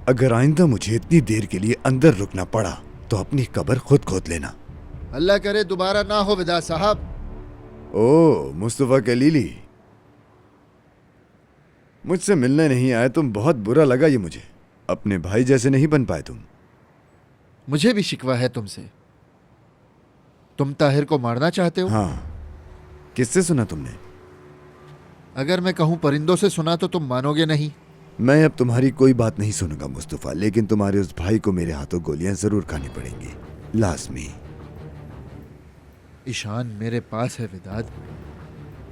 अगर आइंदा मुझे इतनी देर के लिए अंदर रुकना पड़ा तो अपनी कब्र खुद खोद लेना। अल्लाह करे दोबारा ना हो विदा साहब। ओ मुस्तफा कलीली, मुझसे मिलने नहीं आए तुम, बहुत बुरा लगा ये मुझे। अपने भाई जैसे नहीं बन पाए तुम। मुझे भी शिकवा है तुमसे। तुम ताहिर को मारना चाहते हो? हाँ, किससे सुना तुमने? अगर मैं कहूं परिंदों से सुना तो तुम मानोगे नहीं। मैं अब तुम्हारी कोई बात नहीं सुनूंगा मुस्तफा, लेकिन तुम्हारे उस भाई को मेरे हाथों गोलियां जरूर खानी पड़ेंगी, लाजमी। ईशान मेरे पास है विदाद।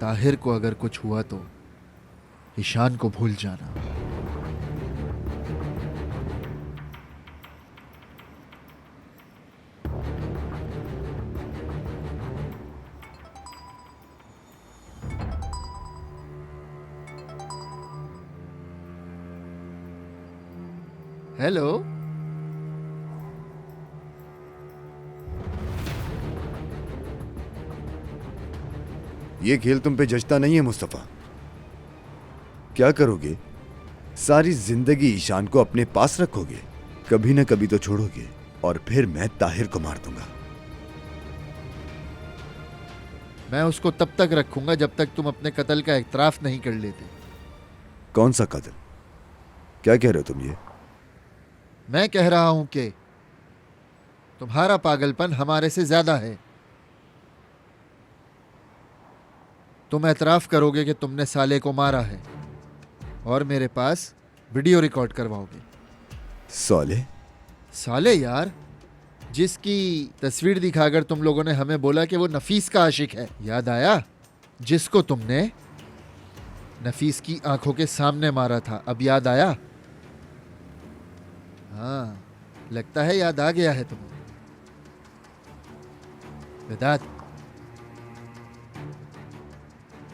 ताहिर को अगर कुछ हुआ तो ईशान को भूल जाना। हेलो। ये खेल तुम पे जचता नहीं है मुस्तफा। क्या करोगे? सारी जिंदगी ईशान को अपने पास रखोगे? कभी न कभी तो छोड़ोगे, और फिर मैं ताहिर को मार दूंगा। मैं उसको तब तक रखूंगा जब तक तुम अपने कत्ल का इकराफ नहीं कर लेते। कौन सा कत्ल? क्या कह रहे हो तुम ये? मैं कह रहा हूं कि तुम्हारा पागलपन हमारे से ज्यादा है। तुम एतराफ करोगे कि तुमने साले को मारा है और मेरे पास वीडियो रिकॉर्ड करवाओगे। साले? साले यार, जिसकी तस्वीर दिखाकर तुम लोगों ने हमें बोला कि वो नफीस का आशिक है। याद आया? जिसको तुमने नफीस की आंखों के सामने मारा था। अब याद आया? हाँ, लगता है याद आ गया है तुम्हें। वेदात,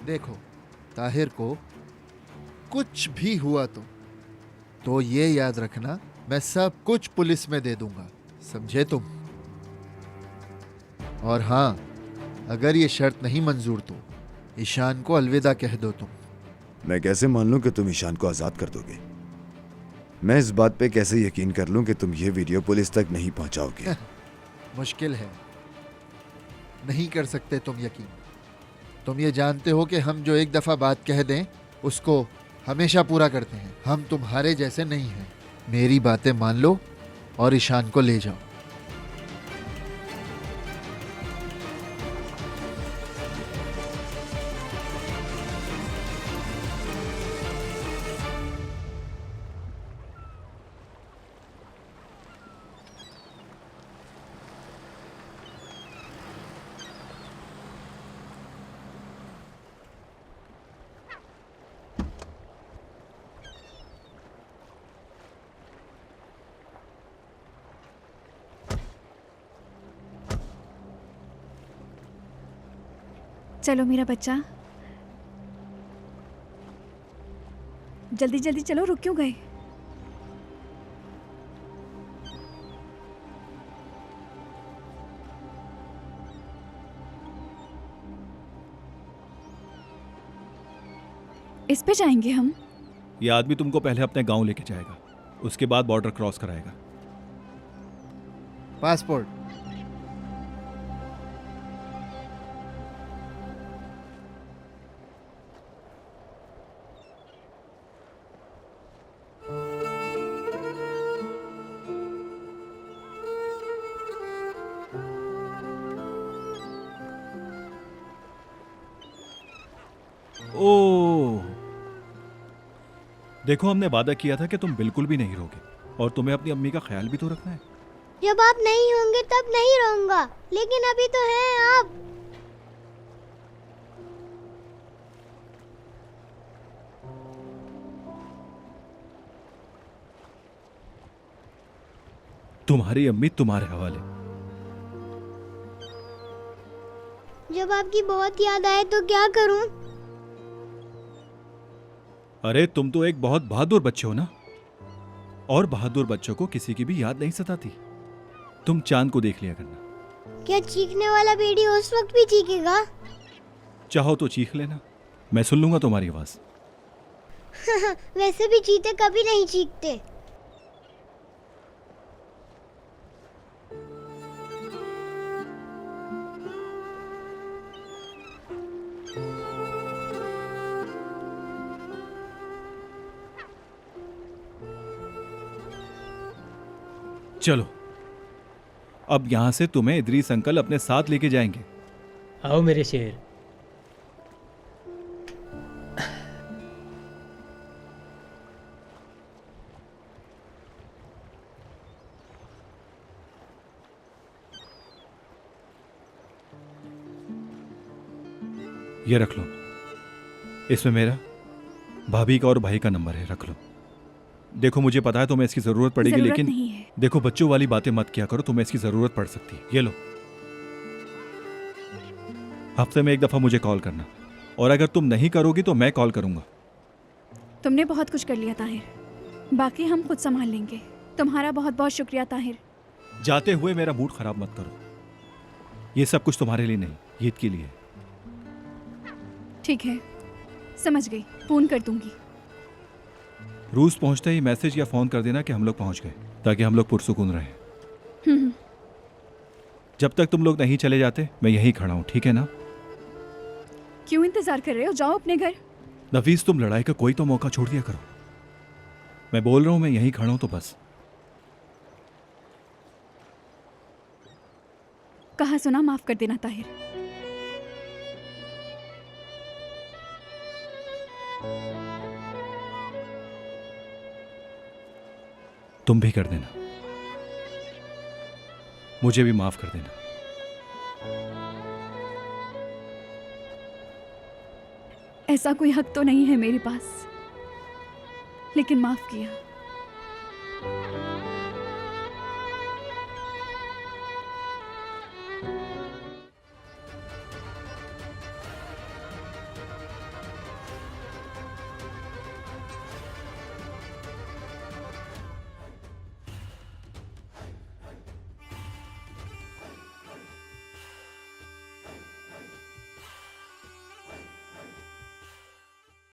देखो, ताहिर को कुछ भी हुआ तो ये याद रखना, मैं सब कुछ पुलिस में दे दूंगा, समझे तुम? और हाँ, अगर ये शर्त नहीं मंजूर तो ईशान को अलविदा कह दो तुम। मैं कैसे मान लूं कि तुम ईशान को आजाद कर दोगे? मैं इस बात पे कैसे यकीन कर लूं कि तुम ये वीडियो पुलिस तक नहीं पहुंचाओगे? मुश्किल है, नहीं कर सकते तुम यकीन। तुम ये जानते हो कि हम जो एक दफा बात कह दें उसको हमेशा पूरा करते हैं। हम तुम्हारे जैसे नहीं हैं। मेरी बातें मान लो और ईशान को ले जाओ। चलो मेरा बच्चा, जल्दी जल्दी चलो, रुक क्यों गए? इस पे जाएंगे हम? ये आदमी तुमको पहले अपने गांव लेके जाएगा, उसके बाद बॉर्डर क्रॉस कराएगा। पासपोर्ट। ओह, देखो, हमने वादा किया था कि तुम बिल्कुल भी नहीं रोगे, और तुम्हें अपनी अम्मी का ख्याल भी तो रखना है। जब आप नहीं होंगे तब नहीं रहूंगा, लेकिन अभी तो हैं आप। तुम्हारी अम्मी तुम्हारे हवाले। जब आपकी बहुत याद आए तो क्या करूं? अरे तुम तो एक बहुत बहादुर बच्चे हो ना, और बहादुर बच्चों को किसी की भी याद नहीं सताती। तुम चांद को देख लिया करना। क्या चीखने वाला बेटी उस वक्त भी चीखेगा? चाहो तो चीख लेना, मैं सुन लूंगा तुम्हारी आवाज। वैसे भी चीते कभी नहीं चीखते। चलो, अब यहां से तुम्हें इदरीस अंकल अपने साथ लेके जाएंगे। आओ मेरे शेर। ये रख लो, इसमें मेरा, भाभी का और भाई का नंबर है, रख लो। देखो मुझे पता है तुम्हें इसकी जरूरत पड़ेगी, जरूरत लेकिन नहीं है। देखो बच्चों वाली बातें मत किया करो, तुम्हें इसकी जरूरत पड़ सकती है। ये लो, हफ्ते में एक दफा मुझे कॉल करना, और अगर तुम नहीं करोगी तो मैं कॉल करूंगा। तुमने बहुत कुछ कर लिया ताहिर, बाकी हम खुद संभाल लेंगे। तुम्हारा बहुत बहुत शुक्रिया ताहिर। जाते हुए मेरा मूड खराब मत करो, ये सब कुछ तुम्हारे लिए नहीं, ईद के लिए। ठीक है, समझ गई, फोन कर दूंगी। रूस पहुंचते ही मैसेज या फोन कर देना कि हम लोग पहुंच गए, ताकि हम लोग पुरसुकून रहें। हम्म, जब तक तुम लोग नहीं चले जाते मैं यहीं खड़ा हूं, ठीक है ना? क्यों इंतजार कर रहे हो? जाओ अपने घर। नफीस, तुम लड़ाई का कोई तो मौका छोड़ दिया करो। मैं बोल रहा हूं मैं यहीं खड़ा हूं तो बस। कहा सुना, माफ कर देना ताहिर। तुम भी कर देना, मुझे भी माफ कर देना। ऐसा कोई हक तो नहीं है मेरे पास, लेकिन माफ किया।